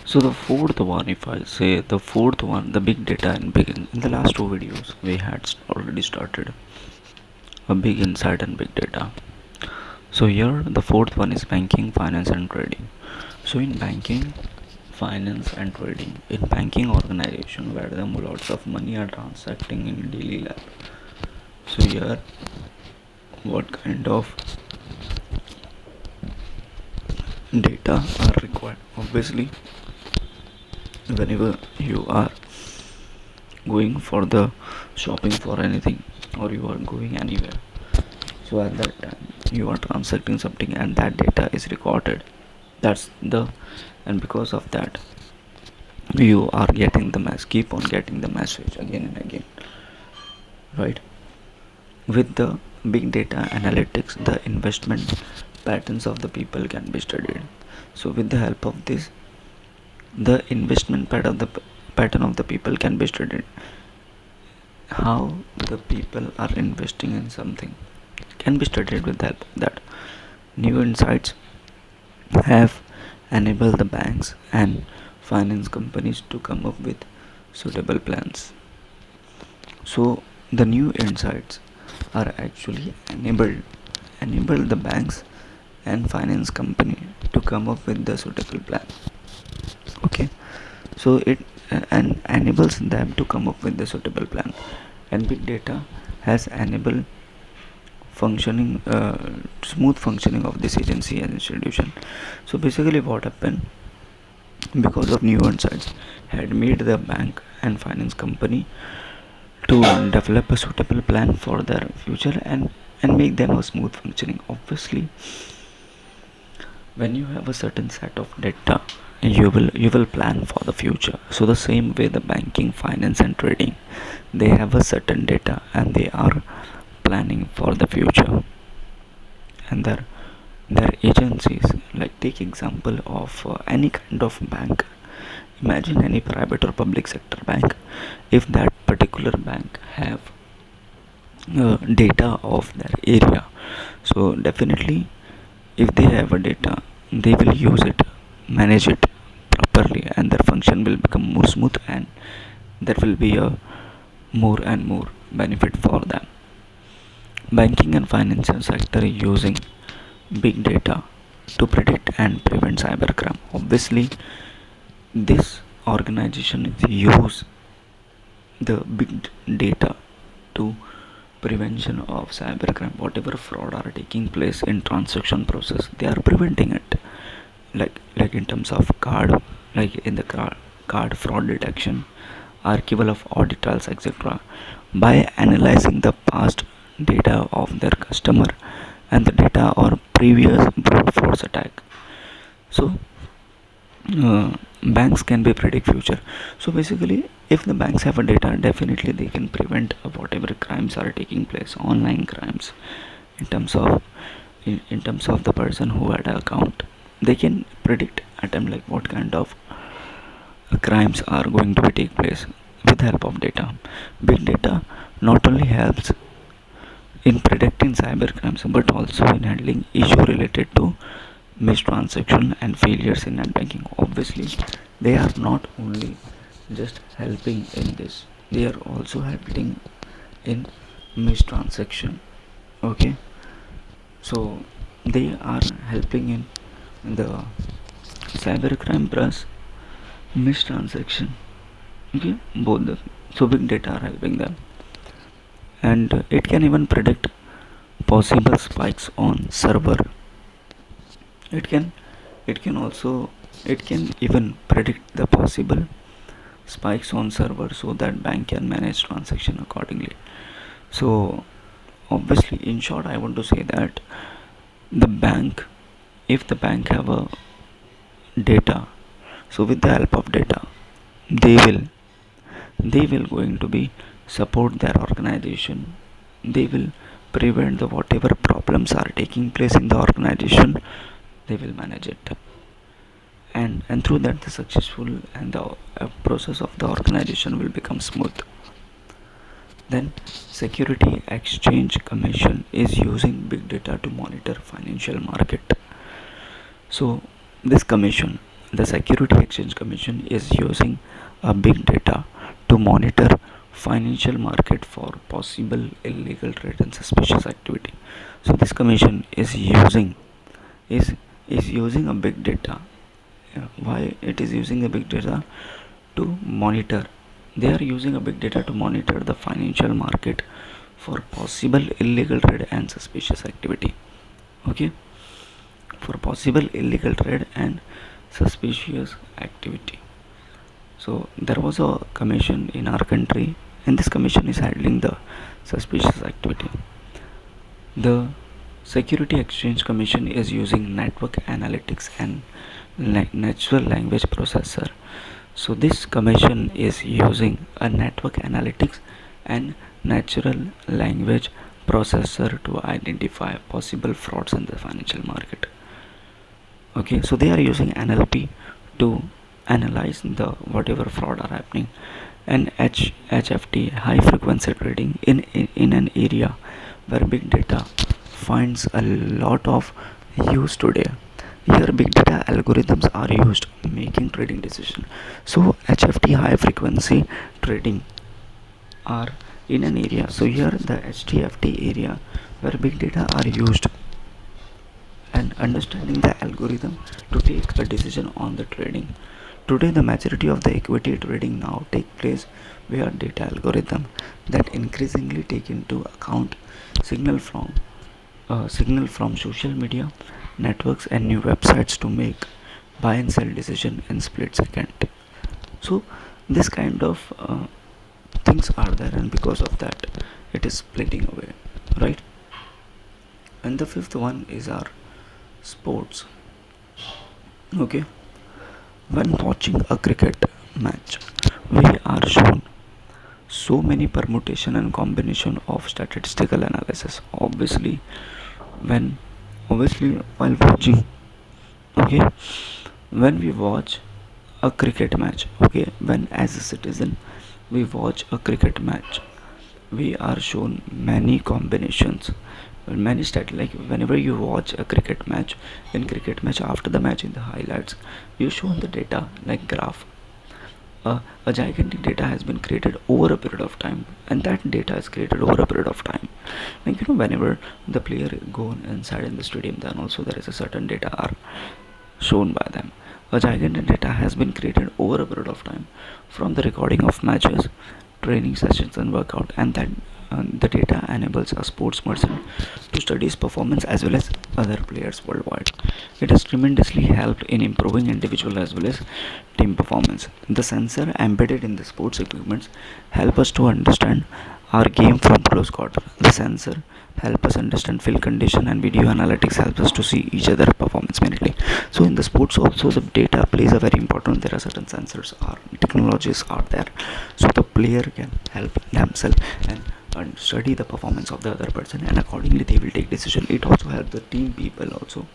So the fourth one, if I say the fourth one, the big data and big in the last two videos we had already started a big insight and big data. So here the fourth one is banking, finance and trading. So in banking, finance and trading, in banking organization where the lots of money are transacting in daily life. So here what kind of data are required? Obviously, whenever you are going for the shopping for anything or you are going anywhere, so at that time you are transacting something and that data is recorded. That's the and because of that you are getting the keep on getting the message again and again, right? With the big data analytics, the investment patterns of the people can be studied. So with the help of this, the investment pattern of the people can be studied. How the people are investing in something can be studied with the help of that. New insights have enabled the banks and finance companies to come up with suitable plans. So the new insights are actually enabled the banks and finance company to come up with the suitable plan. Okay, so it and enables them to come up with the suitable plan, and big data has enabled functioning smooth functioning of this agency and institution. So basically what happened, because of new insights had made the bank and finance company to develop a suitable plan for their future and make them a smooth functioning. Obviously, when you have a certain set of data, you will plan for the future. So the same way the banking, finance and trading, they have a certain data and they are planning for the future. And their agencies, like take example of any kind of bank. Imagine any private or public sector bank. If that particular bank have data of their area, so definitely if they have a data, they will use it, manage it properly, and their function will become more smooth, and there will be a more and more benefit for them. Banking and financial sector using big data to predict and prevent cybercrime. Obviously, this organization use the big data to prevention of cybercrime. Whatever fraud are taking place in transaction process, they are preventing it. Like in terms of card, like in the card fraud detection, archival of auditors, etc. By analyzing the past data of their customer and the data or previous brute force attack. So banks can be predict future. So basically if the banks have a data, definitely they can prevent whatever crimes are taking place, online crimes, in terms of in terms of the person who had an account. They can predict at time like what kind of crimes are going to be take place with the help of data. Big data not only helps in predicting cyber crimes but also in handling issue related to mistransaction and failures in net banking. Obviously, they are not only just helping in this, they are also helping in mistransaction. Okay, so they are helping in the cybercrime plus mistransaction. Okay, both the so big data are helping them, and it can even predict possible spikes on server. It can it can also it can even predict the possible spikes on server so that bank can manage transaction accordingly. So obviously, in short, I want to say that the bank, if the bank have a data, so with the help of data, they will they will going to be support their organization. They will prevent the whatever problems are taking place in the organization, they will manage it, and through that the successful and the process of the organization will become smooth. Then Security Exchange Commission is using big data to monitor financial market. So this commission The Security Exchange Commission is using a big data to monitor financial market for possible illegal trade and suspicious activity. So this commission is is using a big data. Why it is using a big data? To monitor. They are using a big data to monitor the financial market for possible illegal trade and suspicious activity. Okay, for possible illegal trade and suspicious activity. So there was a commission in our country, and this commission is handling the suspicious activity. The Security Exchange Commission is using network analytics and natural language processor. So this commission is using a network analytics and natural language processor to identify possible frauds in the financial market. Okay, so they are using NLP to analyze the whatever fraud are happening, and HFT, high frequency trading, in an area where big data finds a lot of use today. Here big data algorithms are used making trading decision. So HFT, high frequency trading, are in an area. So here the HTFT area where big data are used and understanding the algorithm to take a decision on the trading. Today the majority of the equity trading now take place via data algorithm that increasingly take into account signal from signal from social media networks and new websites to make buy and sell decision in split second. So this kind of things are there, and because of that it is splitting away, right? And the fifth one is our sports. Okay, when watching a cricket match, we are shown so many permutation and combination of statistical analysis. When obviously while watching, okay, when we watch a cricket match, okay, when as a citizen we watch a cricket match, we are shown many combinations, many stat, like whenever you watch a cricket match, in cricket match, after the match, in the highlights, you shown the data like graph. A gigantic data has been created over a period of time, and that data is created over a period of time. Like, whenever the player go inside in the stadium, then also there is a certain data are shown by them. A gigantic data has been created over a period of time from the recording of matches, training sessions, and workout, and that the data enables a sportsperson to study his performance as well as other players worldwide. It has tremendously helped in improving individual as well as team performance. The sensor embedded in the sports equipments help us to understand our game from close quarter. The sensor help us understand field condition, and video analytics helps us to see each other performance minutely. So in the sports also the data plays a very important. There are certain sensors or technologies are there, so the player can help themselves and study the performance of the other person, and accordingly they will take decision. It also helps the team people also